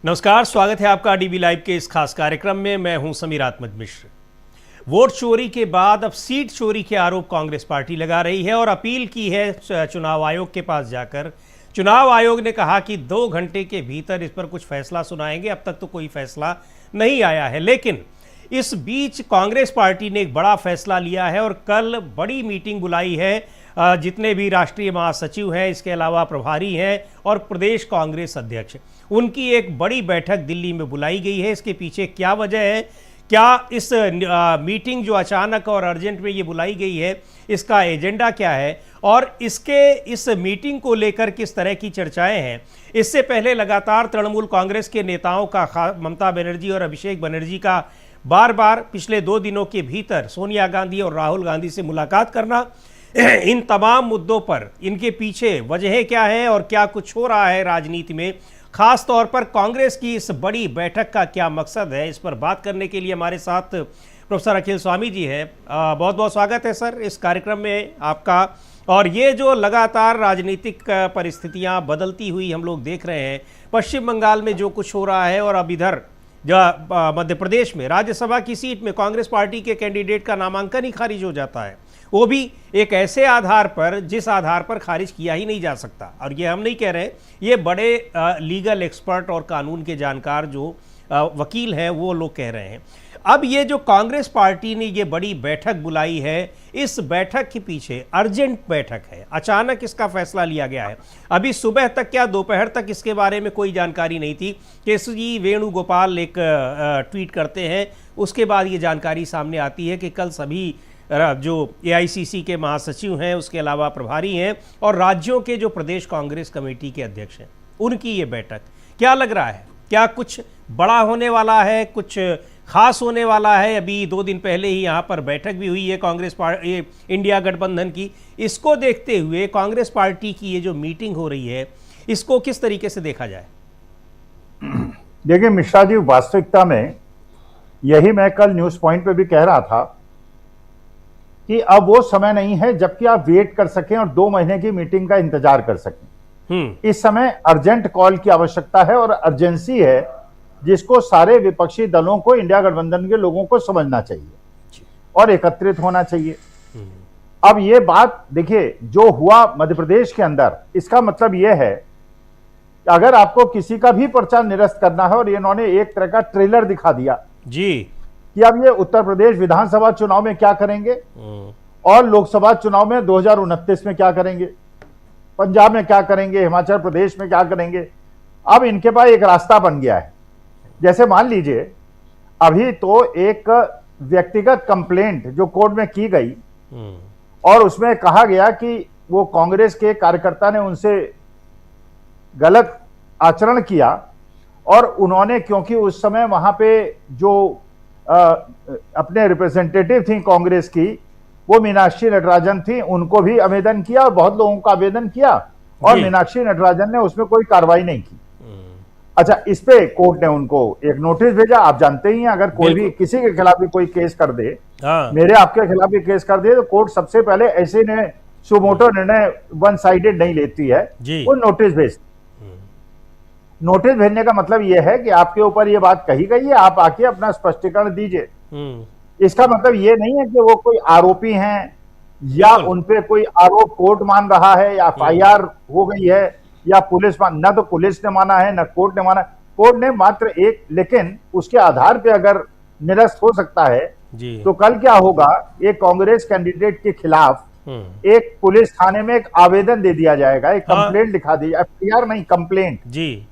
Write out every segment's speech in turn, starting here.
नमस्कार, स्वागत है आपका डीबी लाइव के इस खास कार्यक्रम में। मैं हूं समीर आत्मज मिश्र। वोट चोरी के बाद अब सीट चोरी के आरोप कांग्रेस पार्टी लगा रही है और अपील की है चुनाव आयोग के पास जाकर। चुनाव आयोग ने कहा कि 2 घंटे के भीतर इस पर कुछ फैसला सुनाएंगे। अब तक तो कोई फैसला नहीं आया है, लेकिन इस बीच कांग्रेस पार्टी ने एक बड़ा फैसला लिया है और कल बड़ी मीटिंग बुलाई है। जितने भी राष्ट्रीय महासचिव हैं, इसके अलावा प्रभारी हैं और प्रदेश कांग्रेस अध्यक्ष, उनकी एक बड़ी बैठक दिल्ली में बुलाई गई है। इसके पीछे क्या वजह है, क्या इस मीटिंग जो अचानक और अर्जेंट में ये बुलाई गई है, इसका एजेंडा क्या है और इस मीटिंग को लेकर किस तरह की चर्चाएं हैं। इससे पहले लगातार तृणमूल कांग्रेस के नेताओं का, ममता बनर्जी और अभिषेक बनर्जी का बार बार पिछले 2 दिनों के भीतर सोनिया गांधी और राहुल गांधी से मुलाकात करना, इन तमाम मुद्दों पर इनके पीछे वजह क्या है और क्या कुछ हो रहा है राजनीति में, खास तौर पर कांग्रेस की इस बड़ी बैठक का क्या मकसद है, इस पर बात करने के लिए हमारे साथ प्रोफेसर अखिल स्वामी जी हैं। बहुत बहुत स्वागत है सर इस कार्यक्रम में आपका। और ये जो लगातार राजनीतिक परिस्थितियां बदलती हुई हम लोग देख रहे हैं, पश्चिम बंगाल में जो कुछ हो रहा है और अब इधर मध्य प्रदेश में राज्यसभा की सीट में कांग्रेस पार्टी के कैंडिडेट का नामांकन ही खारिज हो जाता है, वो भी एक ऐसे आधार पर जिस आधार पर खारिज किया ही नहीं जा सकता। और ये हम नहीं कह रहे, ये बड़े लीगल एक्सपर्ट और कानून के जानकार जो वकील हैं वो लोग कह रहे हैं। अब ये जो कांग्रेस पार्टी ने ये बड़ी बैठक बुलाई है, इस बैठक के पीछे अर्जेंट बैठक है, अचानक इसका फैसला लिया गया है। अभी सुबह तक क्या दोपहर तक इसके बारे में कोई जानकारी नहीं थी। केसरी वेणुगोपाल एक ट्वीट करते हैं, उसके बाद ये जानकारी सामने आती है कि कल सभी जो एआईसीसी के महासचिव हैं, उसके अलावा प्रभारी हैं और राज्यों के जो प्रदेश कांग्रेस कमेटी के अध्यक्ष हैं, उनकी ये बैठक। क्या लग रहा है, क्या कुछ बड़ा होने वाला है, कुछ खास होने वाला है? अभी 2 दिन पहले ही यहाँ पर बैठक भी हुई है कांग्रेस पार्टी इंडिया गठबंधन की। इसको देखते हुए कांग्रेस पार्टी की ये जो मीटिंग हो रही है, इसको किस तरीके से देखा जाए? देखिए मिश्रा जी, वास्तविकता में यही मैं कल न्यूज पॉइंट पे भी कह रहा था कि अब वो समय नहीं है जबकि आप वेट कर सकें और 2 महीने की मीटिंग का इंतजार कर सकें। इस समय अर्जेंट कॉल की आवश्यकता है और अर्जेंसी है जिसको सारे विपक्षी दलों को, इंडिया गठबंधन के लोगों को समझना चाहिए और एकत्रित होना चाहिए। अब ये बात देखिए, जो हुआ मध्य प्रदेश के अंदर, इसका मतलब यह है कि अगर आपको किसी का भी पर्चा निरस्त करना है, और इन्होंने एक तरह का ट्रेलर दिखा दिया जी कि अब ये उत्तर प्रदेश विधानसभा चुनाव में क्या करेंगे और लोकसभा चुनाव में 2029 में क्या करेंगे, पंजाब में क्या करेंगे, हिमाचल प्रदेश में क्या करेंगे। अब इनके पास एक रास्ता बन गया है। जैसे मान लीजिए, अभी तो एक व्यक्तिगत कंप्लेंट जो कोर्ट में की गई और उसमें कहा गया कि वो कांग्रेस के कार्यकर्ता ने उनसे गलत आचरण किया और उन्होंने, क्योंकि उस समय वहां पे जो अपने रिप्रेजेंटेटिव थी कांग्रेस की, वो मीनाक्षी नटराजन थी, उनको भी आवेदन किया और बहुत लोगों का आवेदन किया और मीनाक्षी नटराजन ने उसमें कोई कार्रवाई नहीं की। अच्छा, इस पे कोर्ट ने उनको एक नोटिस भेजा। आप जानते ही हैं, अगर कोई भी किसी के खिलाफ भी कोई केस कर दे, मेरे आपके खिलाफ भी केस कर दे, तो कोर्ट सबसे पहले ऐसे ने सुमोटो निर्णय वन साइडेड नहीं लेती है, वो नोटिस भेजती। नोटिस भेजने का मतलब यह है कि आपके ऊपर ये बात कही गई है, आप आके अपना स्पष्टीकरण दीजिए। इसका मतलब ये नहीं है कि वो कोई आरोपी हैं या उनपे कोई आरोप कोर्ट मान रहा है या एफआईआर हो गई है या पुलिस न तो पुलिस ने माना है न कोर्ट ने माना। कोर्ट ने मात्र एक, लेकिन उसके आधार पे अगर निरस्त हो सकता है तो कल क्या होगा, एक कांग्रेस कैंडिडेट के खिलाफ एक पुलिस थाने में एक आवेदन दे दिया जाएगा, एक कंप्लेंट लिखा दी, एफआईआर नहीं कंप्लेंट जी,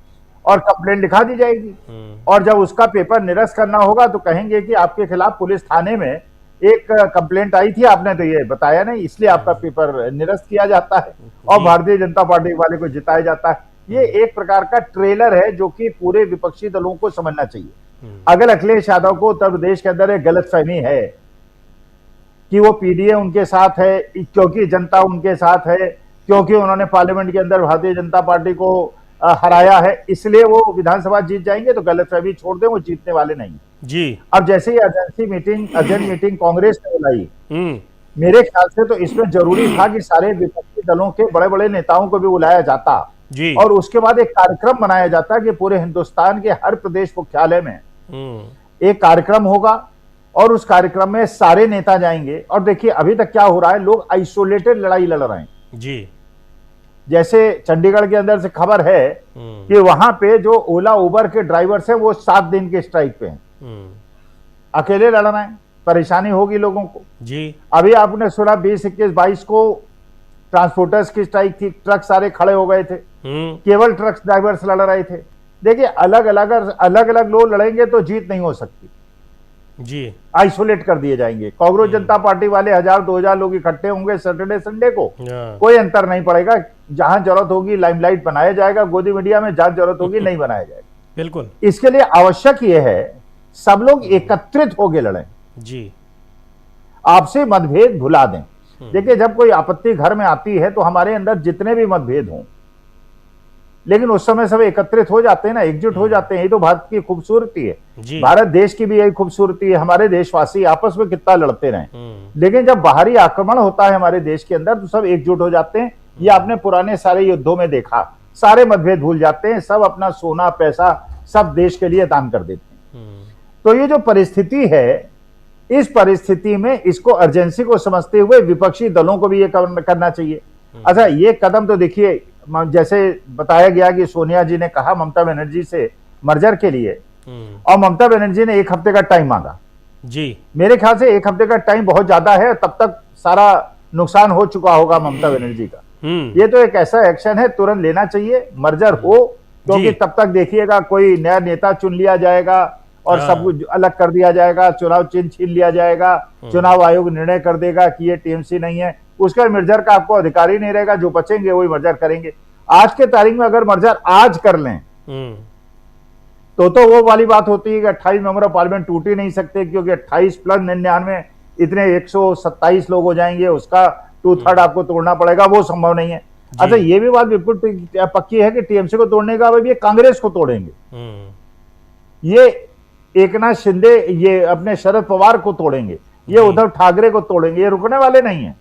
और कंप्लेंट लिखा दी जाएगी। और जब उसका पेपर निरस्त करना होगा तो कहेंगे कि आपके खिलाफ पुलिस थाने में एक कंप्लेंट आई थी, आपने तो ये बताया नहीं, इसलिए आपका पेपर निरस्त किया जाता है और भारतीय जनता पार्टी वाले को जिताया जाता है। ये एक प्रकार का ट्रेलर है जो कि पूरे विपक्षी दलों को समझना चाहिए। अगर अखिलेश यादव को उत्तर प्रदेश के अंदर एक गलतफहमी है कि वो पीडीए उनके साथ है क्योंकि जनता उनके साथ है, क्योंकि उन्होंने पार्लियामेंट के अंदर भारतीय जनता पार्टी को हराया है, इसलिए वो विधानसभा जीत जाएंगे, तो गलतफहमी छोड़ दें, वो जीतने वाले नहीं जी। अब जैसे ही अर्जेंट मीटिंग कांग्रेस ने बुलाई, मेरे ख्याल से तो इसमें जरूरी था कि सारे विपक्षी दलों के बड़े बड़े नेताओं को भी बुलाया जाता जी। और उसके बाद एक कार्यक्रम बनाया जाता है कि पूरे हिंदुस्तान के हर प्रदेश मुख्यालय में एक कार्यक्रम होगा और उस कार्यक्रम में सारे नेता जाएंगे। और देखिए अभी तक क्या हो रहा है, लोग आइसोलेटेड लड़ाई लड़ रहे हैं जी। जैसे चंडीगढ़ के अंदर से खबर है कि वहां पे जो ओला उबर के ड्राइवर्स हैं वो 7 दिन के स्ट्राइक पे हैं, अकेले लड़ रहे हैं, परेशानी होगी लोगों को जी। अभी आपने सुना 20, 21, 22 को ट्रांसपोर्टर्स की स्ट्राइक थी, ट्रक सारे खड़े हो गए थे, केवल ट्रक ड्राइवर्स लड़ रहे थे। देखिए अलग अलग लोग लड़ेंगे तो जीत नहीं हो सकती जी। आइसोलेट कर दिए जाएंगे। कांग्रेस जनता पार्टी वाले 1000-2000 लोग इकट्ठे होंगे सैटरडे संडे को, कोई अंतर नहीं पड़ेगा। जहां जरूरत होगी लाइमलाइट बनाया जाएगा, गोदी मीडिया में जहां जरूरत होगी नहीं बनाया जाएगा। बिल्कुल। इसके लिए आवश्यक यह है सब लोग एकत्रित होकर लड़ें जी। आपसी मतभेद भुला दें। देखिए जब कोई आपत्ति घर में आती है तो हमारे अंदर जितने भी मतभेद हों, लेकिन उस समय सब एकत्रित हो जाते हैं ना, एकजुट हो जाते हैं। ये तो भारत की खूबसूरती है, भारत देश की भी यही खूबसूरती है। हमारे देशवासी आपस में कितना लड़ते रहे, लेकिन जब बाहरी आक्रमण होता है हमारे देश के अंदर तो सब एकजुट हो जाते हैं। ये आपने पुराने सारे युद्धों में देखा, सारे मतभेद भूल जाते हैं, सब अपना सोना पैसा सब देश के लिए दान कर देते हैं। तो ये जो परिस्थिति है, इस परिस्थिति में इसको अर्जेंसी को समझते हुए विपक्षी दलों को भी ये करना चाहिए। अच्छा ये कदम तो देखिए जैसे बताया गया कि सोनिया जी ने कहा ममता बनर्जी से मर्जर के लिए, और ममता बनर्जी ने 1 हफ्ते का टाइम मांगा जी। मेरे ख्याल से 1 हफ्ते का टाइम बहुत ज्यादा है, तब तक सारा नुकसान हो चुका होगा ममता बनर्जी का। ये तो एक ऐसा एक्शन है तुरंत लेना चाहिए, मर्जर हो, क्योंकि तब तक देखिएगा कोई नया नेता चुन लिया जाएगा और सब कुछ अलग कर दिया जाएगा, चुनाव चिन्ह छीन लिया जाएगा, चुनाव आयोग निर्णय कर देगा कि ये टीएमसी नहीं है, उसका मर्जर का आपको अधिकार ही नहीं रहेगा। जो बचेंगे वही मर्जर करेंगे। आज के तारीख में अगर मर्जर आज कर लें तो वो वाली बात होती है कि 28 मेंबर ऑफ पार्लियामेंट टूट ही नहीं सकते, क्योंकि 28 + 99 इतने 127 लोग हो जाएंगे, उसका 2/3 आपको तोड़ना पड़ेगा, वो संभव नहीं है। अच्छा ये भी बात बिल्कुल पक्की है कि टीएमसी को तोड़ने का अब ये कांग्रेस को तोड़ेंगे, ये एकनाथ शिंदे ये अपने शरद पवार को तोड़ेंगे, ये उद्धव ठाकरे को तोड़ेंगे, ये रुकने वाले नहीं है।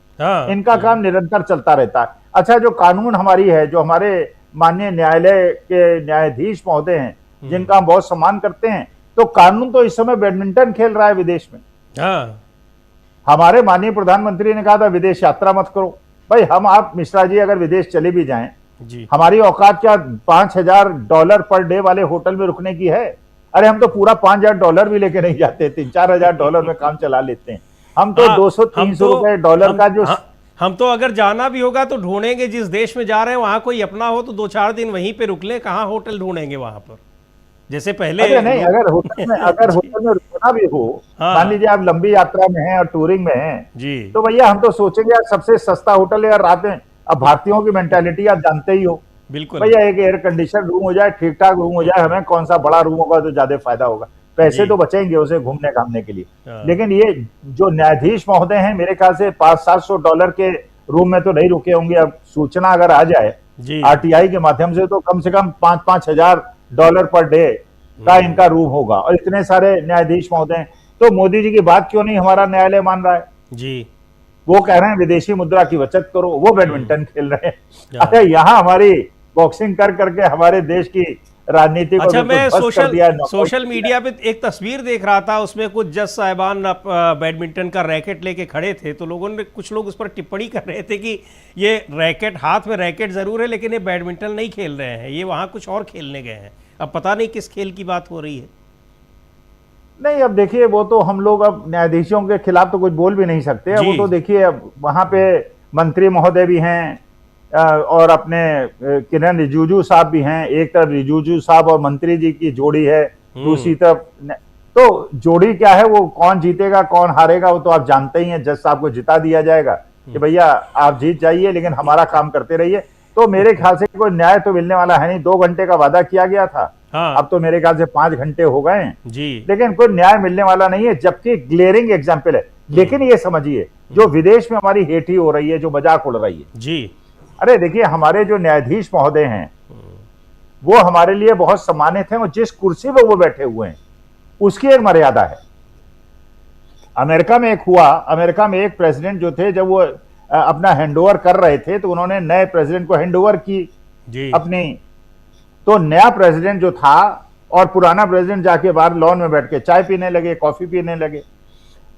इनका काम निरंतर चलता रहता है। अच्छा जो कानून हमारी है, जो हमारे माननीय न्यायालय के न्यायाधीश महोदय हैं जिनका हम बहुत सम्मान करते हैं, तो कानून तो इस समय बैडमिंटन खेल रहा है विदेश में। हमारे माननीय प्रधानमंत्री ने कहा था विदेश यात्रा मत करो। भाई हम आप मिश्रा जी अगर विदेश चले भी जाएं, हमारी औकात क्या $5000 पर डे वाले होटल में रुकने की है? अरे हम तो पूरा $5000 भी लेके नहीं जाते, $3-4 में काम चला लेते हैं। हम तो 200-300 रुपए डॉलर का जो हम तो अगर जाना भी होगा तो ढूंढेंगे, जिस देश में जा रहे हैं वहां कोई अपना हो तो 2-4 दिन वहीं पे रुक ले, कहाँ होटल ढूंढेंगे वहां पर जैसे पहले। नहीं अगर होटल में रुकना भी हो, मान लीजिए आप लंबी यात्रा में हैं और टूरिंग में हैं जी, तो भैया हम तो सोचेंगे यार सबसे सस्ता होटल है यार रात में। अब भारतीयों की मेंटालिटी आप जानते ही हो, बिल्कुल भैया एक एयर कंडीशन रूम हो जाए, ठीक ठाक रूम हो जाए, हमें कौन सा बड़ा रूम होगा तो ज्यादा फायदा होगा, पैसे तो बचेंगे उसे घूमने घामने के लिए। लेकिन ये जो न्यायाधीष महोदय हैं मेरे ख्याल से $500-700 के रूम में तो नहीं रुके होंगे। अब सूचना अगर आ जाए आरटीआई के माध्यम से तो कम से कम $5,000 पर डे का इनका रूम होगा, और इतने सारे न्यायाधीश महोदय हैं। तो मोदी जी की बात क्यों नहीं हमारा न्यायालय मान रहा है जी? वो कह रहे हैं विदेशी मुद्रा की बचत करो, वो बैडमिंटन खेल रहे हैं। अच्छा यहाँ हमारी बॉक्सिंग कर करके हमारे देश की राजनीति को मैं सोशल मीडिया पे एक तस्वीर देख रहा था, उसमें कुछ जज साहिबान बैडमिंटन का रैकेट लेके खड़े थे, तो लोगों ने कुछ लोग उस पर टिप्पणी कर रहे थे कि ये रैकेट, हाथ में रैकेट जरूर है लेकिन ये बैडमिंटन नहीं खेल रहे हैं, ये वहां कुछ और खेलने गए हैं। अब पता नहीं किस खेल की बात हो रही है। नहीं अब देखिए वो तो हम लोग अब न्यायाधीशों के खिलाफ तो कुछ बोल भी नहीं सकते। वो तो देखिए अब वहां पे मंत्री महोदय भी हैं और अपने किरण रिजिजू साहब भी हैं। एक तरफ रिजिजू साहब और मंत्री जी की जोड़ी है, दूसरी तरफ तो जोड़ी क्या है, वो कौन जीतेगा कौन हारेगा वो तो आप जानते ही हैं। जज साहब को जिता दिया जाएगा कि भैया आप जीत जाइए लेकिन हमारा काम करते रहिए। तो मेरे ख्याल से कोई न्याय तो मिलने वाला है नहीं। 2 घंटे का वादा किया गया था, अब तो मेरे ख्याल से 5 घंटे हो गए हैं जी, लेकिन कोई न्याय मिलने वाला नहीं है, जबकि ग्लेयरिंग एग्जाम्पल है। लेकिन ये समझिए जो विदेश में हमारी हेठी हो रही है, जो मजाक उड़ रही है जी, अरे देखिए हमारे जो न्यायाधीश महोदय हैं वो हमारे लिए बहुत सम्मानित हैं, और जिस कुर्सी पर वो बैठे हुए हैं उसकी एक मर्यादा है। अमेरिका में एक प्रेसिडेंट जो थे, जब वो अपना हैंडओवर कर रहे थे तो उन्होंने नए प्रेसिडेंट को हैंडओवर की जी। अपनी। तो नया प्रेसिडेंट जो था और पुराना प्रेसिडेंट जाके बाहर लॉन में बैठ के चाय पीने लगे, कॉफी पीने लगे।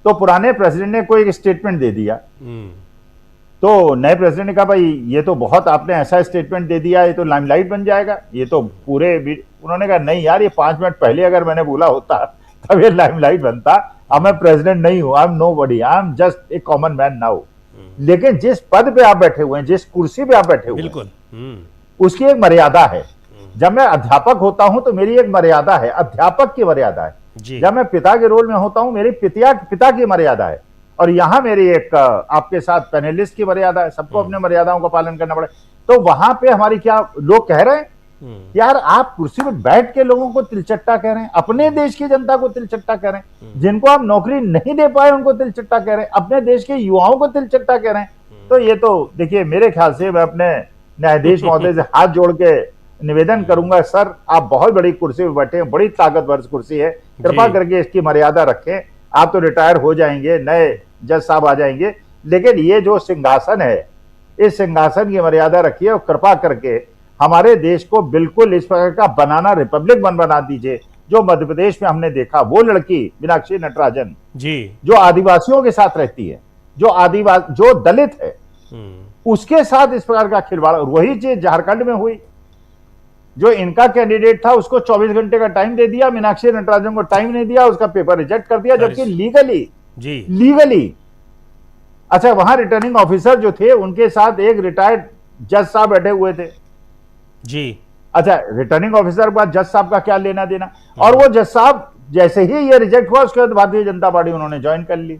तो पुराने प्रेसिडेंट ने कोई एक स्टेटमेंट दे दिया, तो नए प्रेसिडेंट ने कहा भाई ये तो बहुत आपने ऐसा स्टेटमेंट दे दिया, ये तो लाइमलाइट बन जाएगा, ये तो पूरे। उन्होंने कहा नहीं यार, ये 5 मिनट पहले अगर मैंने बोला होता तब ये लाइमलाइट बनता। अब मैं प्रेसिडेंट नहीं हूं, I am nobody, I am just a common man now. लेकिन जिस पद पे आप बैठे हुए हैं, जिस कुर्सी पे आप बैठे हुए हैं, बिल्कुल उसकी एक मर्यादा है। जब मैं अध्यापक होता हूं तो मेरी एक मर्यादा है, अध्यापक की मर्यादा है। जब मैं पिता के रोल में होता हूं, मेरी पिता की मर्यादा है। और यहां मेरी एक आपके साथ पैनलिस्ट की मर्यादा है। सबको अपने मर्यादाओं का पालन करना पड़े। तो वहां पे हमारी क्या लोग कह रहे हैं, यार आप कुर्सी पे बैठ के लोगों को तिलचट्टा कह रहे हैं, अपने देश की जनता को तिलचट्टा कह रहे हैं, जिनको आप नौकरी नहीं दे पाए उनको तिलचट्टा कह रहे हैं, अपने देश के युवाओं को तिलचट्टा कह रहे हैं। तो ये तो देखिए, मेरे ख्याल से मैं अपने न्यायाधीश महोदय से हाथ जोड़ के निवेदन करूंगा, सर आप बहुत बड़ी कुर्सी पे बैठे हैं, बड़ी ताकतवर कुर्सी है, कृपा करके इसकी मर्यादा रखें। आप तो रिटायर हो जाएंगे, नए जज साहब आ जाएंगे, लेकिन ये जो सिंहासन है, इस सिंहासन की मर्यादा रखिए और कृपा करके हमारे देश को बिल्कुल इस प्रकार का बनाना रिपब्लिक बना दीजिए जो मध्य प्रदेश में हमने देखा। वो लड़की मीनाक्षी नटराजन जी, जो आदिवासियों के साथ रहती है, जो दलित है, उसके साथ इस प्रकार का खिलवाड़, वही चीज झारखंड में हुई। जो इनका कैंडिडेट था उसको 24 घंटे का टाइम दे दिया, मीनाक्षी नटराजन को टाइम नहीं दिया, उसका पेपर रिजेक्ट कर दिया, जबकि लीगली। अच्छा, वहां रिटर्निंग ऑफिसर जो थे उनके साथ एक रिटायर्ड जज साहब बैठे हुए थे जी। अच्छा, रिटर्निंग ऑफिसर के बाद जज साहब का क्या लेना देना। और वो जज साहब जैसे ही ये रिजेक्ट हुआ, उसके बाद भारतीय जनता पार्टी उन्होंने ज्वाइन कर ली।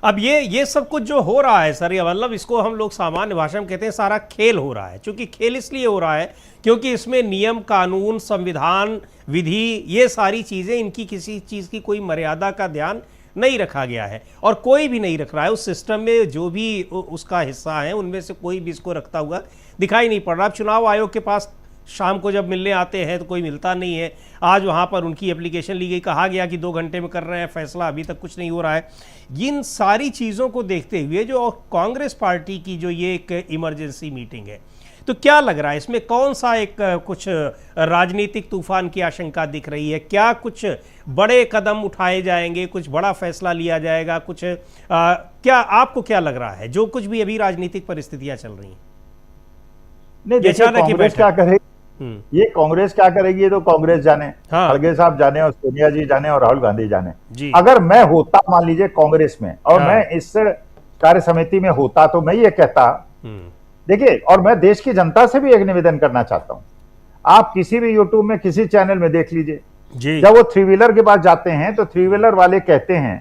अब ये सब कुछ जो हो रहा है सर, ये मतलब इसको हम लोग सामान्य भाषा में कहते हैं सारा खेल हो रहा है। क्योंकि खेल इसलिए हो रहा है क्योंकि इसमें नियम, कानून, संविधान, विधि, ये सारी चीजें, इनकी किसी चीज की कोई मर्यादा का ध्यान नहीं रखा गया है और कोई भी नहीं रख रहा है। उस सिस्टम में जो भी उसका हिस्सा है उनमें से कोई भी इसको रखता हुआ दिखाई नहीं पड़ रहा। अब चुनाव आयोग के पास शाम को जब मिलने आते हैं तो कोई मिलता नहीं है। आज वहाँ पर उनकी एप्लीकेशन ली गई, कहा गया कि 2 घंटे में कर रहे हैं फैसला, अभी तक कुछ नहीं हो रहा है। इन सारी चीज़ों को देखते हुए जो कांग्रेस पार्टी की जो ये एक इमरजेंसी मीटिंग है, तो क्या लग रहा है इसमें कौन सा एक कुछ राजनीतिक तूफान की आशंका दिख रही है? क्या कुछ बड़े कदम उठाए जाएंगे, कुछ बड़ा फैसला लिया जाएगा, कुछ क्या आपको क्या लग रहा है जो कुछ भी अभी राजनीतिक परिस्थितियां चल रही हैं? नहीं, देखिए कांग्रेस क्या करेगी, ये कांग्रेस क्या करेगी ये तो कांग्रेस जाने, खड़गे साहब जाने और सोनिया जी जाने और राहुल गांधी जाने। अगर मैं होता मान लीजिए कांग्रेस में और मैं इस कार्य समिति में होता तो मैं ये कहता, देखिए, और मैं देश की जनता से भी एक निवेदन करना चाहता हूं। आप किसी भी यूट्यूब में किसी चैनल में देख लीजिए, जब वो 3 व्हीलर के पास जाते हैं तो 3 व्हीलर वाले कहते हैं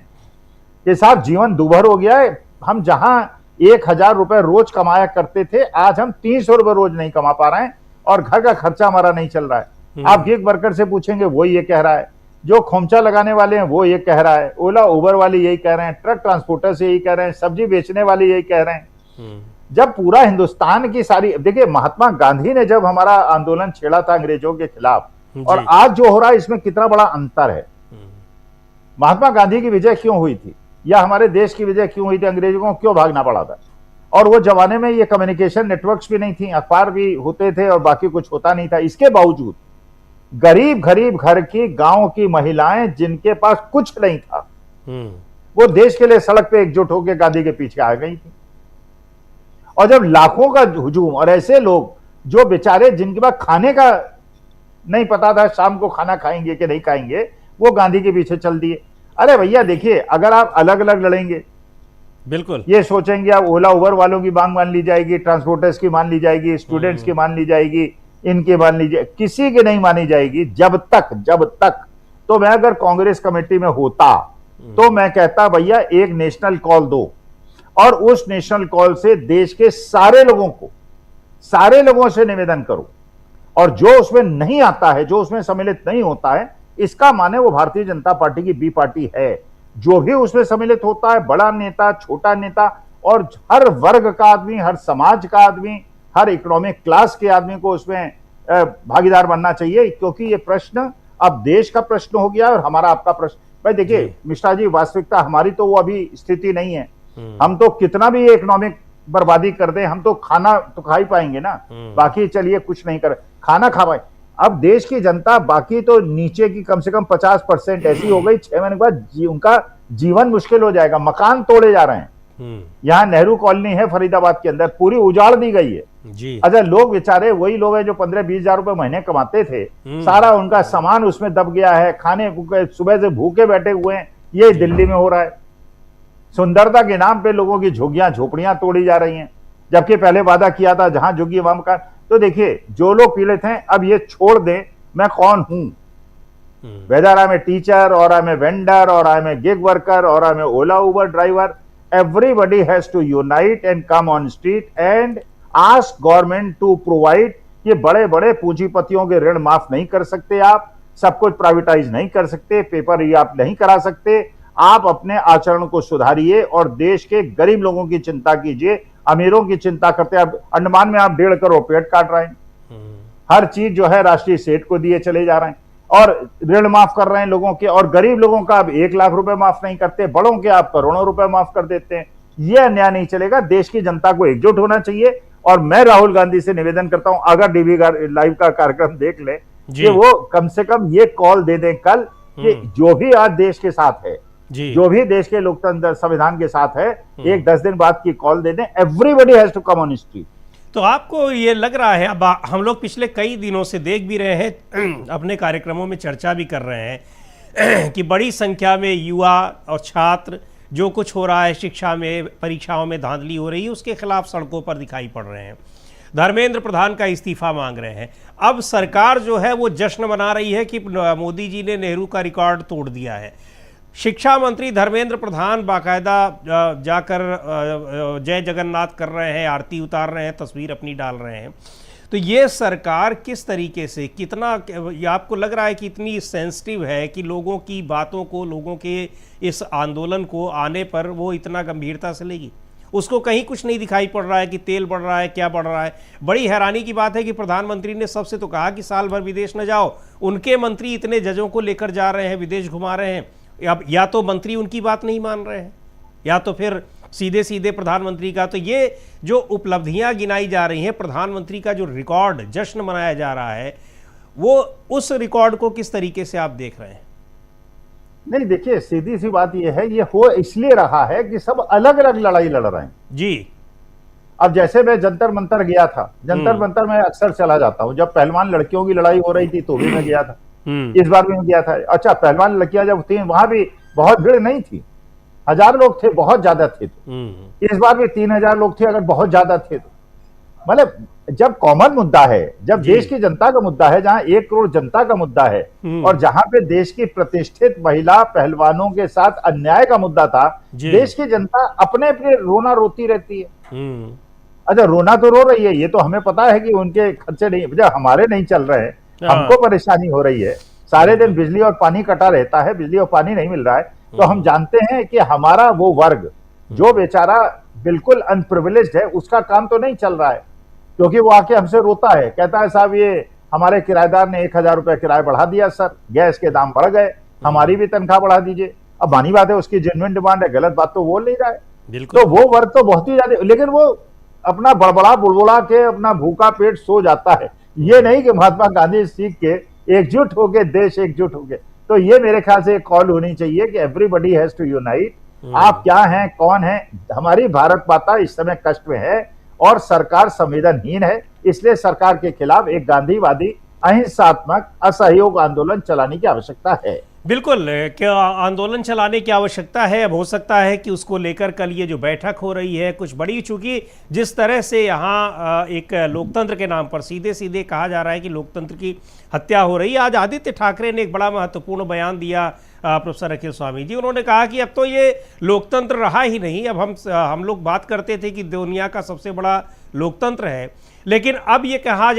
कि साहब जीवन दूभर हो गया है, हम जहां 1000 रुपए रोज कमाया करते थे, आज हम 300 रुपए रोज नहीं कमा पा रहे हैं और घर का खर्चा हमारा नहीं चल रहा है। आप गिग वर्कर से पूछेंगे, वो ये कह रहा है, जो खोमचा लगाने वाले हैं वो ये कह रहा है, ओला उबर वाले यही कह रहे हैं, ट्रक ट्रांसपोर्टर से यही कह रहे हैं, सब्जी बेचने वाले यही कह रहे हैं। जब पूरा हिंदुस्तान की सारी, देखिए महात्मा गांधी ने जब हमारा आंदोलन छेड़ा था अंग्रेजों के खिलाफ और आज जो हो रहा है इसमें कितना बड़ा अंतर है। महात्मा गांधी की विजय क्यों हुई थी या हमारे देश की विजय क्यों हुई थी, अंग्रेजों को क्यों भागना पड़ा था? और वो जमाने में ये कम्युनिकेशन नेटवर्क्स भी नहीं थी, अखबार भी होते थे और बाकी कुछ होता नहीं था। इसके बावजूद गरीब घर की गांव की महिलाएं जिनके पास कुछ नहीं था, वो देश के लिए सड़क पे एकजुट होकर गांधी के पीछे आ गई थी। और जब लाखों का हुजूम और ऐसे लोग जो बेचारे जिनके पास खाने का नहीं पता था शाम को खाना खाएंगे कि नहीं खाएंगे, वो गांधी के पीछे चल दिए। अरे भैया देखिए, अगर आप अलग अलग लड़ेंगे, बिल्कुल ये सोचेंगे आप ओला उबर वालों की मांग मान ली जाएगी, ट्रांसपोर्टर्स की मान ली जाएगी, स्टूडेंट्स की मान ली जाएगी, इनकी मान ली जाएगी, किसी की नहीं मानी जाएगी जब तक। तो मैं अगर कांग्रेस कमेटी में होता तो मैं कहता भैया एक नेशनल कॉल दो और उस नेशनल कॉल से देश के सारे लोगों से निवेदन करो, और जो उसमें नहीं आता है, जो उसमें सम्मिलित नहीं होता है, इसका माने वो भारतीय जनता पार्टी की बी पार्टी है। जो भी उसमें सम्मिलित होता है, बड़ा नेता, छोटा नेता, और हर वर्ग का आदमी, हर समाज का आदमी, हर इकोनॉमिक क्लास के आदमी को उसमें भागीदार बनना चाहिए, क्योंकि ये प्रश्न अब देश का प्रश्न हो गया और हमारा आपका प्रश्न। भाई देखिए मिश्रा जी, वास्तविकता हमारी तो वो अभी स्थिति नहीं है। हम तो कितना भी इकोनॉमिक बर्बादी कर दें, हम तो खाना तो खा ही पाएंगे ना, बाकी चलिए कुछ नहीं कर, खाना खा पाए। अब देश की जनता बाकी तो नीचे की कम से कम 50% ऐसी हो गई, 6 महीने के बाद उनका जीवन मुश्किल हो जाएगा। मकान तोड़े जा रहे हैं। यहाँ नेहरू कॉलोनी है फरीदाबाद के अंदर, पूरी उजाड़ दी गई है जी। अच्छा, लोग बेचारे वही लोग हैं जो 15-20 हजार रुपए महीने कमाते थे, सारा उनका सामान उसमें दब गया है, खाने सुबह से भूखे बैठे हुए हैं। ये दिल्ली में हो रहा है। सुंदरता के नाम पे लोगों की झुग्गियां झोपड़ियां तोड़ी जा रही हैं, जबकि पहले वादा किया था जहां झुग्गी वहां मकान। तो देखिए, जो लोग पीड़ित हैं अब ये छोड़ दें मैं कौन हूं, whether I am a teacher और आई एम ए वेंडर और I am a gig worker और I am a Ola Uber driver, everybody has to unite and come on street and ask government to provide। ये बड़े बड़े पूंजीपतियों के ऋण माफ नहीं कर सकते आप, सब कुछ प्राइवेटाइज नहीं कर सकते, पेपर ये आप नहीं करा सकते। आप अपने आचरण को सुधारिए और देश के गरीब लोगों की चिंता कीजिए। अमीरों की चिंता करते हैं। अंडमान में आप 1.5 करोड़ पेड़ काट रहे हैं, हर चीज जो है राष्ट्रीय सेठ को दिए चले जा रहे हैं और ऋण माफ कर रहे हैं लोगों के, और गरीब लोगों का अब 1 लाख रुपए माफ नहीं करते, बड़ों के आप करोड़ों रुपए माफ कर देते हैं। यह अन्याय नहीं चलेगा। देश की जनता को एकजुट होना चाहिए। और मैं राहुल गांधी से निवेदन करता हूं, अगर डीवी लाइव का कार्यक्रम देख ले कि वो कम से कम ये कॉल दे दें कल कि जो भी आज देश के साथ है, जो भी देश के लोकतंत्र संविधान के साथ है, एक 10 दिन बाद की कॉल दे दें। Everybody has to come on street. तो आपको ये लग रहा है, अब हम लोग पिछले कई दिनों से देख भी रहे हैं, अपने कार्यक्रमों में चर्चा भी कर रहे हैं कि बड़ी संख्या में युवा और छात्र, जो कुछ हो रहा है शिक्षा में, परीक्षाओं में धांधली हो रही है, उसके खिलाफ सड़कों पर दिखाई पड़ रहे हैं। धर्मेंद्र प्रधान का इस्तीफा मांग रहे हैं। अब सरकार जो है वो जश्न मना रही है कि मोदी जी ने नेहरू का रिकॉर्ड तोड़ दिया है। शिक्षा मंत्री धर्मेंद्र प्रधान बाकायदा जाकर जय जगन्नाथ कर रहे हैं, आरती उतार रहे हैं, तस्वीर अपनी डाल रहे हैं। तो ये सरकार किस तरीके से, कितना ये आपको लग रहा है कि इतनी सेंसिटिव है कि लोगों की बातों को, लोगों के इस आंदोलन को आने पर वो इतना गंभीरता से लेगी? उसको कहीं कुछ नहीं दिखाई पड़ रहा है कि तेल बढ़ रहा है, क्या बढ़ रहा है। बड़ी हैरानी की बात है कि प्रधानमंत्री ने सबसे तो कहा कि साल भर विदेश न जाओ, उनके मंत्री इतने जजों को लेकर जा रहे हैं, विदेश घुमा रहे हैं। अब या तो मंत्री उनकी बात नहीं मान रहे हैं, या तो फिर सीधे सीधे प्रधानमंत्री का। तो ये जो उपलब्धियां गिनाई जा रही हैं, प्रधानमंत्री का जो रिकॉर्ड जश्न मनाया जा रहा है, वो उस रिकॉर्ड को किस तरीके से आप देख रहे हैं? नहीं, देखिए, सीधी सी बात यह है, ये हो इसलिए रहा है कि सब अलग अलग लड़ाई लड़ रहे हैं जी। अब जैसे मैं जंतर मंतर गया था, जंतर मंतर में अक्सर चला जाता हूं। जब पहलवान लड़कियों की लड़ाई हो रही थी तो भी मैं गया था, इस बार भी मैं गया था। अच्छा, पहलवान लड़कियां जब थी वहां भी बहुत भीड़ नहीं थी, 1000 लोग थे, बहुत ज्यादा थे। तो इस बार भी 3000 लोग थे, अगर बहुत ज्यादा थे तो। मतलब जब कॉमन मुद्दा है, जब देश की जनता का मुद्दा है, जहां 1 करोड़ जनता का मुद्दा है, और जहां पे देश की प्रतिष्ठित महिला पहलवानों के साथ अन्याय का मुद्दा था, देश की जनता अपने अपने रोना रोती रहती है। अच्छा, रोना तो रो रही है, ये तो हमें पता है कि उनके खर्चे नहीं, जब हमारे नहीं चल रहे हैं, हमको परेशानी हो रही है। सारे दिन बिजली और पानी कटा रहता है, बिजली और पानी नहीं मिल रहा है। तो हम जानते हैं कि हमारा वो वर्ग जो बेचारा बिल्कुल अनप्रिविलेज्ड है, उसका काम तो नहीं चल रहा है, क्योंकि वो आके हमसे रोता है, कहता है साहब ये हमारे किराएदार ने 1000 रुपए किराया बढ़ा दिया सर, गैस के दाम बढ़ गए, हमारी भी तनख्वाह बढ़ा दीजिए। अब मानी बात है, उसकी जेन्युइन डिमांड है, गलत बात तो बोल नहीं रहा है। तो वो वर्ग तो बहुत ही ज्यादा, लेकिन वो अपना बड़बड़ा बुड़बुड़ा के अपना भूखा पेट सो जाता है। ये नहीं कि महात्मा गांधी सीख के एकजुट हो गए, देश एकजुट हो गए। तो ये मेरे ख्याल से एक कॉल होनी चाहिए कि एवरीबडी हैज टू यूनाइट। आप क्या हैं, कौन है? हमारी भारत माता इस समय कष्ट में है और सरकार संवेदनहीन है, इसलिए सरकार के खिलाफ एक गांधीवादी अहिंसात्मक असहयोग आंदोलन चलाने की आवश्यकता है। बिल्कुल, क्या आंदोलन चलाने की आवश्यकता है। अब हो सकता है कि उसको लेकर कल ये जो बैठक हो रही है कुछ बड़ी, चूंकि जिस तरह से यहाँ एक लोकतंत्र के नाम पर सीधे सीधे कहा जा रहा है कि लोकतंत्र की हत्या हो रही है। आज आदित्य ठाकरे ने एक बड़ा महत्वपूर्ण बयान दिया, प्रोफेसर अखिल स्वामी जी। उन्होंने कहा कि अब तो ये लोकतंत्र रहा ही नहीं। अब हम लोग बात करते थे कि दुनिया का सबसे बड़ा लोकतंत्र है, लेकिन अब ये कहा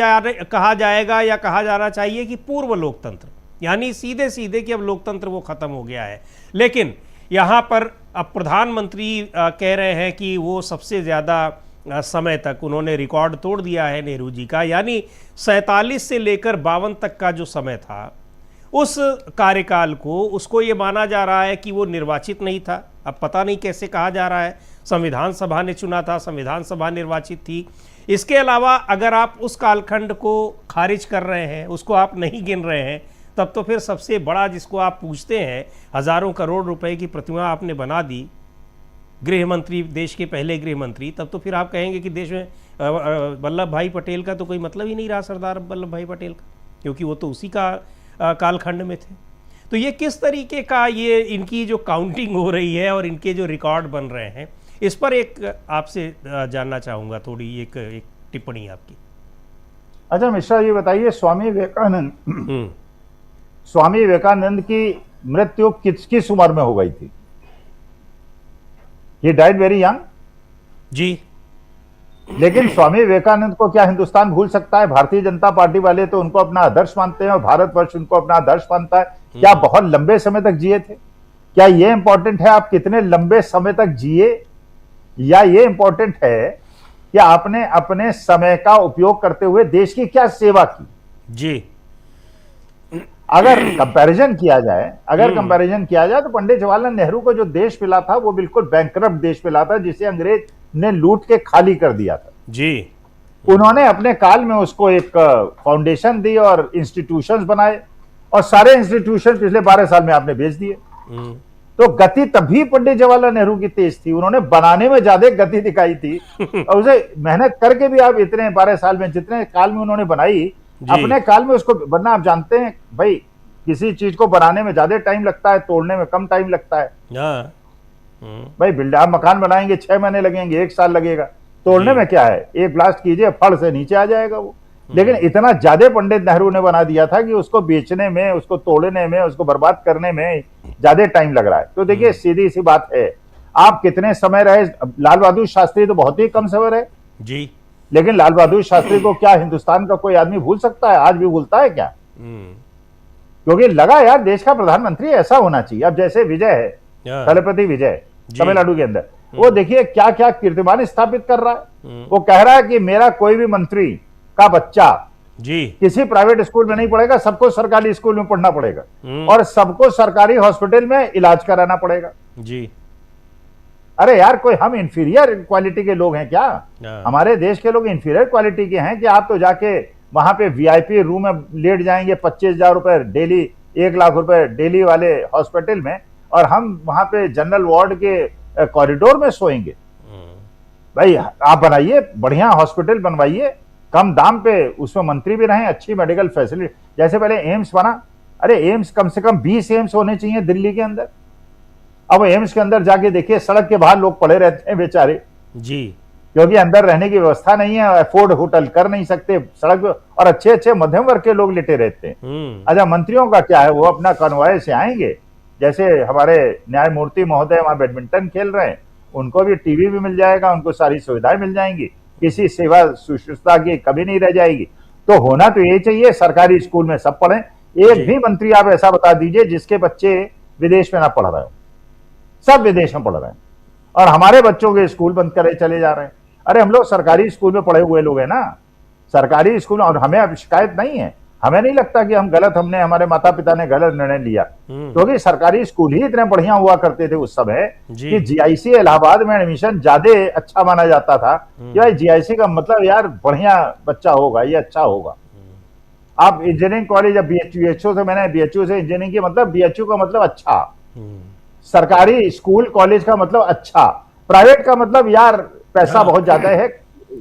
जाएगा या कहा जाना चाहिए कि पूर्व लोकतंत्र, यानी सीधे सीधे कि अब लोकतंत्र वो खत्म हो गया है। लेकिन यहाँ पर अब प्रधानमंत्री कह रहे हैं कि वो सबसे ज़्यादा समय तक उन्होंने रिकॉर्ड तोड़ दिया है नेहरू जी का, यानी 47 से लेकर 52 तक का जो समय था, उस कार्यकाल को, उसको ये माना जा रहा है कि वो निर्वाचित नहीं था, अब पता नहीं कैसे कहा जा रहा है। संविधान सभा ने चुना था, संविधान सभा निर्वाचित थी। इसके अलावा अगर आप उस कालखंड को खारिज कर रहे हैं, उसको आप नहीं गिन रहे हैं, तब तो फिर सबसे बड़ा जिसको आप पूछते हैं, हज़ारों करोड़ रुपए की प्रतिमा आपने बना दी, गृह मंत्री, देश के पहले गृह मंत्री, तब तो फिर आप कहेंगे कि देश में वल्लभ भाई पटेल का तो कोई मतलब ही नहीं रहा, सरदार वल्लभ भाई पटेल का, क्योंकि वो तो उसी का कालखंड में थे। तो ये किस तरीके का ये इनकी जो काउंटिंग हो रही है और इनके जो रिकॉर्ड बन रहे हैं, इस पर एक आपसे जानना चाहूँगा, थोड़ी एक टिप्पणी आपकी। अच्छा मिश्रा, ये बताइए स्वामी विवेकानंद की मृत्यु किस उम्र में हो गई थी? ही डाइड वेरी यंग जी। लेकिन स्वामी विवेकानंद को क्या हिंदुस्तान भूल सकता है? भारतीय जनता पार्टी वाले तो उनको अपना आदर्श मानते हैं और भारतवर्ष उनको अपना आदर्श मानता है। क्या बहुत लंबे समय तक जिए थे? क्या ये इंपॉर्टेंट है आप कितने लंबे समय तक जिए, या ये इंपॉर्टेंट है कि आपने अपने समय का उपयोग करते हुए देश की क्या सेवा की? जी। अगर कंपैरिजन किया जाए तो पंडित जवाहरलाल नेहरू को जो देश मिला था वो बिल्कुल बैंकरप्ट देश मिला था, जिसे अंग्रेज ने लूट के खाली कर दिया था जी। उन्होंने अपने काल में उसको एक फाउंडेशन दी और इंस्टीट्यूशंस बनाए, और सारे इंस्टीट्यूशन पिछले 12 साल में आपने भेज दिए। तो गति तभी पंडित जवाहरलाल नेहरू की तेज थी, उन्होंने बनाने में ज्यादा गति दिखाई थी और उसे मेहनत करके भी आप इतने 12 साल में जितने काल में उन्होंने बनाई, अपने काल में उसको बनना, आप जानते हैं भाई किसी चीज को बनाने में ज्यादा टाइम लगता है, तोड़ने में कम टाइम लगता है। भाई बिल्डर आप मकान बनाएंगे 6 महीने लगेंगे, 1 साल लगेगा, तोड़ने में क्या है, एक ब्लास्ट कीजिए फड़ से नीचे आ जाएगा वो। लेकिन इतना ज्यादा पंडित नेहरू ने बना दिया था कि उसको बेचने में, उसको तोड़ने में, उसको बर्बाद करने में ज्यादा टाइम लग रहा है। तो देखिए सीधी सी बात है, आप कितने समय रहे, लाल बहादुर शास्त्री तो बहुत ही कम समय रहे जी, लेकिन लाल बहादुर शास्त्री को क्या हिंदुस्तान का कोई आदमी भूल सकता है? आज भी भूलता है क्या? क्योंकि लगा यार देश का प्रधानमंत्री ऐसा होना चाहिए। अब जैसे विजय है, तलपति विजय तमिलनाडु के अंदर, वो देखिए क्या क्या कीर्तिमान स्थापित कर रहा है। वो कह रहा है कि मेरा कोई भी मंत्री का बच्चा जी किसी प्राइवेट स्कूल में नहीं पढ़ेगा, सबको सरकारी स्कूल में पढ़ना पड़ेगा और सबको सरकारी हॉस्पिटल में इलाज कराना पड़ेगा जी। अरे यार, कोई हम इंफीरियर क्वालिटी के लोग हैं क्या? हमारे देश के लोग इंफीरियर क्वालिटी के हैं कि आप तो जाके वहां पे वीआईपी रूम में लेट जाएंगे 25,000 रुपए डेली, 1 लाख रुपए डेली वाले हॉस्पिटल में, और हम वहां पे जनरल वार्ड के कॉरिडोर में सोएंगे। भाई आप बनाइए, बढ़िया हॉस्पिटल बनवाइए, कम दाम पे, उसमें मंत्री भी रहें, अच्छी मेडिकल फैसिलिटी। जैसे पहले एम्स बना, अरे एम्स कम से कम 20 एम्स होने चाहिए दिल्ली के अंदर। अब एम्स के अंदर जाके देखिए, सड़क के बाहर लोग पड़े रहते हैं बेचारे जी, क्योंकि अंदर रहने की व्यवस्था नहीं है, अफोर्ड होटल कर नहीं सकते सड़क, और अच्छे अच्छे मध्यम वर्ग के लोग लेटे रहते हैं। अच्छा, मंत्रियों का क्या है, वो अपना कॉन्वॉय से आएंगे, जैसे हमारे न्यायमूर्ति महोदय वहां बैडमिंटन खेल रहे हैं, उनको भी टीवी भी मिल जाएगा, उनको सारी सुविधाएं मिल जाएंगी, किसी सेवा शुश्रूषा की कमी नहीं रह जाएगी। तो होना तो यही चाहिए, सरकारी स्कूल में सब पढ़ें। एक भी मंत्री आप ऐसा बता दीजिए जिसके बच्चे विदेश में ना पढ़ रहे हो, सब विदेश में पढ़ रहे हैं, और हमारे बच्चों के स्कूल बंद करे चले जा रहे हैं। अरे हम लोग सरकारी स्कूल में पढ़े हुए लोग हैं ना, सरकारी स्कूल, और हमें अब शिकायत नहीं है, हमें नहीं लगता कि हम गलत, हमने, हमारे माता पिता ने गलत निर्णय लिया, क्योंकि सरकारी स्कूल ही इतने बढ़िया हुआ करते थे उस समय कि जीआईसी इलाहाबाद में एडमिशन ज्यादा अच्छा माना जाता था कि भाई जीआईसी का मतलब यार बढ़िया बच्चा होगा, ये अच्छा होगा। आप इंजीनियरिंग कॉलेज, अब बीएचयू से, मैंने बीएचयू से इंजीनियरिंग की, मतलब बीएचयू का मतलब अच्छा, सरकारी स्कूल कॉलेज का मतलब अच्छा, प्राइवेट का मतलब यार पैसा बहुत ज्यादा है,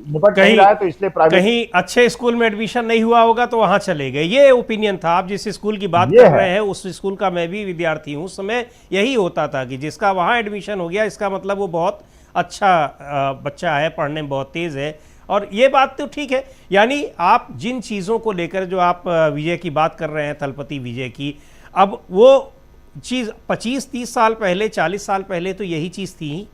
निपट नहीं रहा है, तो इसलिए प्राइवेट। कहीं अच्छे स्कूल में एडमिशन नहीं हुआ होगा तो वहां चले गए, ये ओपिनियन था। आप जिस स्कूल की बात कर रहे हैं उस स्कूल का मैं भी विद्यार्थी हूं, उस समय यही होता था कि जिसका वहां एडमिशन हो गया इसका मतलब वो बहुत अच्छा बच्चा है, पढ़ने में बहुत तेज है। और ये बात तो ठीक है, यानी आप जिन चीज़ों को लेकर जो आप विजय की बात कर रहे हैं, थलपति विजय की, अब वो चीज़ 25-30 साल पहले, 40 साल पहले तो यही चीज़ थी।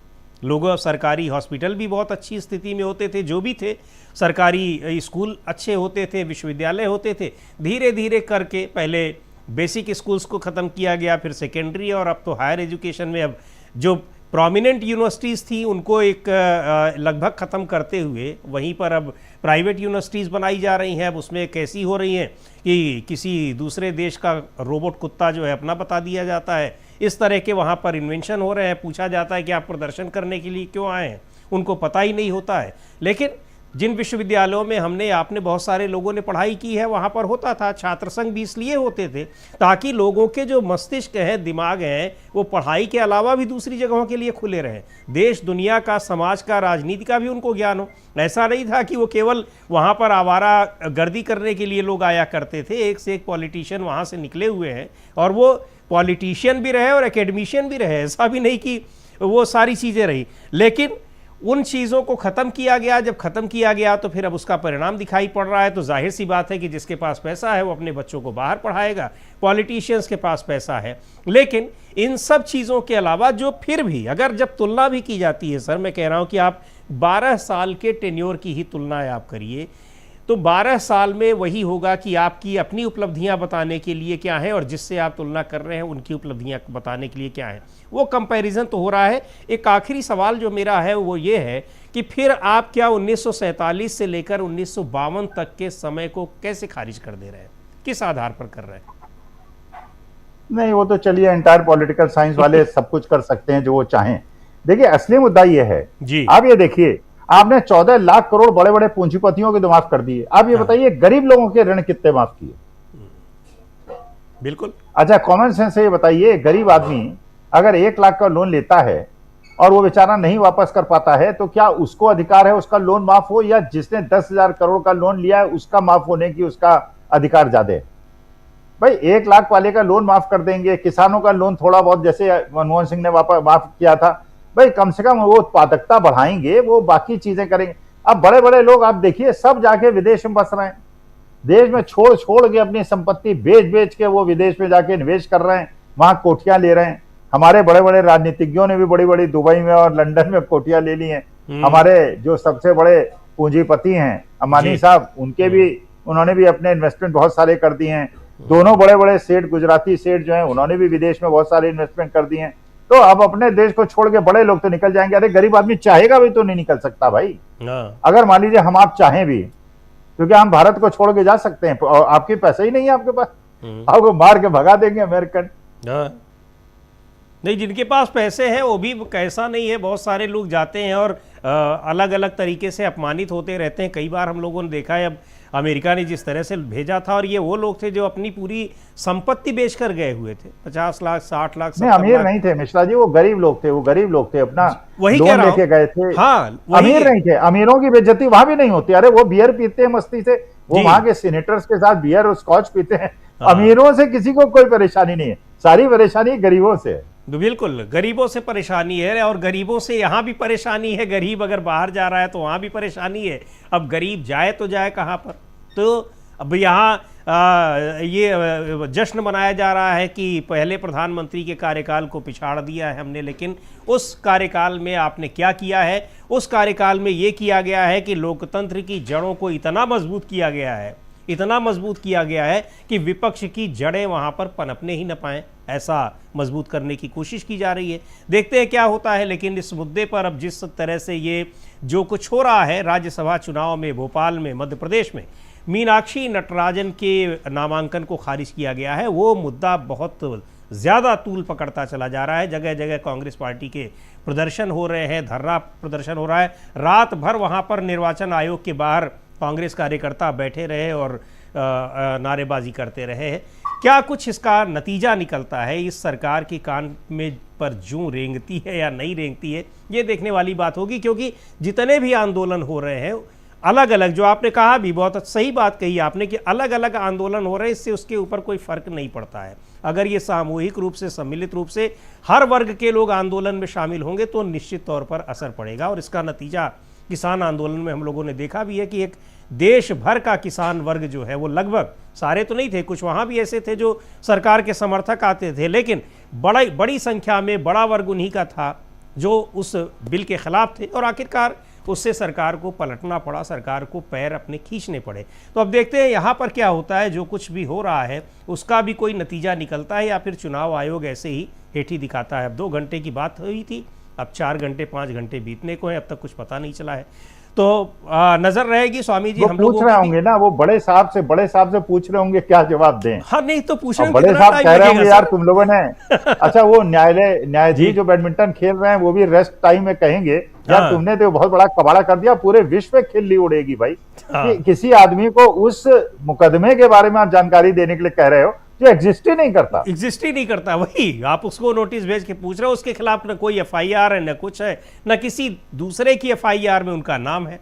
लोगों, सरकारी हॉस्पिटल भी बहुत अच्छी स्थिति में होते थे, जो भी थे, सरकारी स्कूल अच्छे होते थे, विश्वविद्यालय होते थे। धीरे धीरे करके पहले बेसिक स्कूल्स को ख़त्म किया गया, फिर सेकेंडरी, और अब तो हायर एजुकेशन में अब जो प्रोमिनेंट यूनिवर्सिटीज़ थी उनको एक लगभग ख़त्म करते हुए वहीं पर अब प्राइवेट यूनिवर्सिटीज़ बनाई जा रही हैं। अब उसमें कैसी हो रही हैं कि किसी दूसरे देश का रोबोट कुत्ता जो है अपना बता दिया जाता है, इस तरह के वहाँ पर इन्वेंशन हो रहे हैं। पूछा जाता है कि आप प्रदर्शन करने के लिए क्यों आए हैं, उनको पता ही नहीं होता है। लेकिन जिन विश्वविद्यालयों में हमने आपने बहुत सारे लोगों ने पढ़ाई की है, वहाँ पर होता था, छात्र संघ भी इसलिए होते थे ताकि लोगों के जो मस्तिष्क हैं, दिमाग हैं, वो पढ़ाई के अलावा भी दूसरी जगहों के लिए खुले रहें। देश दुनिया का, समाज का, राजनीति का भी उनको ज्ञान हो। ऐसा नहीं था कि वो केवल वहाँ पर आवारा गर्दी करने के लिए लोग आया करते थे। एक से एक पॉलिटिशियन वहाँ से निकले हुए हैं, और वो पॉलिटिशियन भी रहे और एकेडमिशियन भी रहे। ऐसा भी नहीं कि वो सारी चीज़ें रही, लेकिन उन चीज़ों को ख़त्म किया गया। जब ख़त्म किया गया तो फिर अब उसका परिणाम दिखाई पड़ रहा है। तो जाहिर सी बात है कि जिसके पास पैसा है वो अपने बच्चों को बाहर पढ़ाएगा, पॉलिटिशियंस के पास पैसा है। लेकिन इन सब चीज़ों के अलावा जो फिर भी अगर जब तुलना भी की जाती है, सर मैं कह रहा हूँ कि आप 12 साल के टेन्योर की ही तुलना आप करिए, तो 12 साल में वही होगा कि आपकी अपनी उपलब्धियां बताने के लिए क्या है और जिससे आप तुलना कर रहे हैं उनकी उपलब्धियां बताने के लिए क्या है, वो कंपैरिजन तो हो रहा है। एक आखिरी सवाल जो मेरा है वो ये है कि फिर आप क्या 1947 से लेकर 1952 तक के समय को कैसे खारिज कर दे रहे हैं, किस आधार पर कर रहे हैं? नहीं, वो तो चलिए एंटायर पॉलिटिकल साइंस वाले सब कुछ कर सकते हैं जो वो चाहें। देखिए, असली मुद्दा ये है जी, आप ये देखिए, आपने 14 लाख करोड़ बड़े बड़े पूंजीपतियों के तो माफ कर दिए। आप ये बताइए गरीब लोगों के ऋण कितने माफ किए? बिल्कुल। अच्छा, कॉमन सेंस से ये बताइए, गरीब आदमी अगर 1 लाख का लोन लेता है और वो बेचारा नहीं वापस कर पाता है, तो क्या उसको अधिकार है उसका लोन माफ हो, या जिसने 10,000 करोड़ का लोन लिया है उसका माफ होने की उसका अधिकार ज्यादा है? भाई 1 लाख वाले का लोन माफ कर देंगे, किसानों का लोन थोड़ा बहुत जैसे मनमोहन सिंह ने वापस माफ किया था, भाई कम से कम वो उत्पादकता बढ़ाएंगे, वो बाकी चीजें करेंगे। अब बड़े बड़े लोग आप देखिए सब जाके विदेश में बस रहे हैं, देश में छोड़ छोड़ के अपनी संपत्ति बेच बेच के वो विदेश में जाके निवेश कर रहे हैं, वहां कोठियां ले रहे हैं। हमारे बड़े बड़े राजनीतिज्ञों ने भी बड़ी बड़ी दुबई में और लंदन में कोठियां ले ली हैं। हमारे जो सबसे बड़े पूंजीपति हैं अंबानी साहब, उनके भी उन्होंने भी अपने इन्वेस्टमेंट बहुत सारे कर दिए हैं। दोनों बड़े बड़े सेठ, गुजराती सेठ जो हैं, उन्होंने भी विदेश में बहुत सारे इन्वेस्टमेंट कर दिए हैं। तो अब अपने देश को छोड़ के बड़े लोग तो निकल जाएंगे। अरे गरीब आदमी चाहेगा भी तो नहीं निकल सकता भाई। अगर मान लीजिए हम आप चाहें भी, क्योंकि हम भारत को छोड़ के जा सकते हैं, और आपके पैसे ही नहीं है आपके पास, आपको मार के भगा देंगे अमेरिकन। नहीं, जिनके पास पैसे हैं वो भी कैसा नहीं है, बहुत सारे लोग जाते हैं और अलग अलग तरीके से अपमानित होते रहते हैं। कई बार हम लोगों ने देखा है, अब अमेरिका ने जिस तरह से भेजा था, और ये वो लोग थे जो अपनी पूरी संपत्ति बेचकर गए हुए थे, 50 लाख 60 लाख। नहीं, अमीर नहीं थे मिश्रा जी, वो गरीब लोग थे, वो गरीब लोग थे, अपना वही लोन लेके गए थे। हाँ, अमीर नहीं थे। अमीरों की बेइज्जती वहां भी नहीं होती। अरे वो बियर पीते हैं मस्ती से, वो वहां के सीनेटर्स के साथ बियर और स्कॉच पीते हैं। अमीरों से किसी को कोई परेशानी नहीं है, सारी परेशानी गरीबों से है। बिल्कुल, गरीबों से परेशानी है, और गरीबों से यहाँ भी परेशानी है। गरीब अगर बाहर जा रहा है तो वहाँ भी परेशानी है। अब गरीब जाए तो जाए कहाँ पर? तो अब यहाँ ये जश्न मनाया जा रहा है कि पहले प्रधानमंत्री के कार्यकाल को पिछाड़ दिया है हमने, लेकिन उस कार्यकाल में आपने क्या किया है? उस कार्यकाल में ये किया गया है कि लोकतंत्र की जड़ों को इतना मजबूत किया गया है, इतना मजबूत किया गया है कि विपक्ष की जड़ें वहां पर पनपने ही न पाएं, ऐसा मजबूत करने की कोशिश की जा रही है। देखते हैं क्या होता है। लेकिन इस मुद्दे पर अब जिस तरह से ये जो कुछ हो रहा है राज्यसभा चुनाव में, भोपाल में, मध्य प्रदेश में मीनाक्षी नटराजन के नामांकन को खारिज किया गया है, वो मुद्दा बहुत ज़्यादा तूल पकड़ता चला जा रहा है। जगह जगह कांग्रेस पार्टी के प्रदर्शन हो रहे हैं, धरना प्रदर्शन हो रहा है। रात भर वहाँ पर निर्वाचन आयोग के बाहर कांग्रेस कार्यकर्ता बैठे रहे और नारेबाजी करते रहे। क्या कुछ इसका नतीजा निकलता है? इस सरकार के कान में पर जूं रेंगती है या नहीं रेंगती है, ये देखने वाली बात होगी। क्योंकि जितने भी आंदोलन हो रहे हैं अलग अलग, जो आपने कहा भी बहुत सही बात कही आपने कि अलग अलग आंदोलन हो रहे हैं, इससे उसके ऊपर कोई फर्क नहीं पड़ता है। अगर ये सामूहिक रूप से, सम्मिलित रूप से हर वर्ग के लोग आंदोलन में शामिल होंगे तो निश्चित तौर पर असर पड़ेगा। और इसका नतीजा किसान आंदोलन में हम लोगों ने देखा भी है कि एक देश भर का किसान वर्ग जो है वो लगभग, सारे तो नहीं थे, कुछ वहाँ भी ऐसे थे जो सरकार के समर्थक आते थे, लेकिन बड़ी संख्या में बड़ा वर्ग उन्हीं का था जो उस बिल के खिलाफ थे। और आखिरकार उससे सरकार को पलटना पड़ा, सरकार को पैर अपने खींचने पड़े। तो अब देखते हैं यहाँ पर क्या होता है। जो कुछ भी हो रहा है उसका भी कोई नतीजा निकलता है या फिर चुनाव आयोग ऐसे ही हेठी दिखाता है। अब 2 घंटे की बात हुई थी, अब 4 घंटे 5 घंटे बीतने को है, अब तक कुछ पता नहीं चला है। तो नजर रहेगी स्वामी जी वो हम पूछ लोगों रहे की भी। होंगे ना, वो बड़े साहब से पूछ रहे होंगे क्या जवाब दें। हाँ नहीं तो पूछने अब में बड़े कितना साहब टाइम कह रहे लगेगा होंगे यार सर? तुम लोगों ने अच्छा, वो न्यायाधीश जी। जो बैडमिंटन खेल रहे हैं वो भी रेस्ट टाइम में कहेंगे यार हाँ तुमने तो बहुत बड़ा कबाड़ा कर दिया, पूरे विश्व में खिल्ली उड़ेगी भाई हाँ। कि किसी आदमी को उस मुकदमे के बारे में आप जानकारी देने के लिए कह रहे हो जो एग्जिस्ट ही नहीं करता। एग्जिस्ट ही नहीं करता, वही आप उसको नोटिस भेज के पूछ रहे हो, उसके खिलाफ न कोई एफआईआर है, न कुछ है, न किसी दूसरे की एफआईआर में उनका नाम है।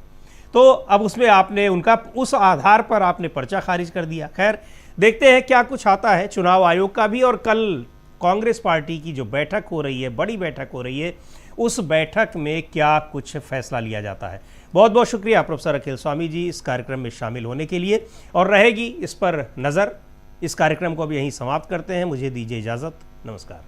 तो अब उसमें आपने उनका उस आधार पर आपने पर्चा खारिज कर दिया। खैर देखते हैं क्या कुछ आता है चुनाव आयोग का भी। और कल कांग्रेस पार्टी की जो बैठक हो रही है, बड़ी बैठक हो रही है, उस बैठक में क्या कुछ फैसला लिया जाता है। बहुत बहुत शुक्रिया प्रोफेसर अखिल स्वामी जी इस कार्यक्रम में शामिल होने के लिए, और रहेगी इस पर नज़र। इस कार्यक्रम को अब यहीं समाप्त करते हैं, मुझे दीजिए इजाज़त, नमस्कार।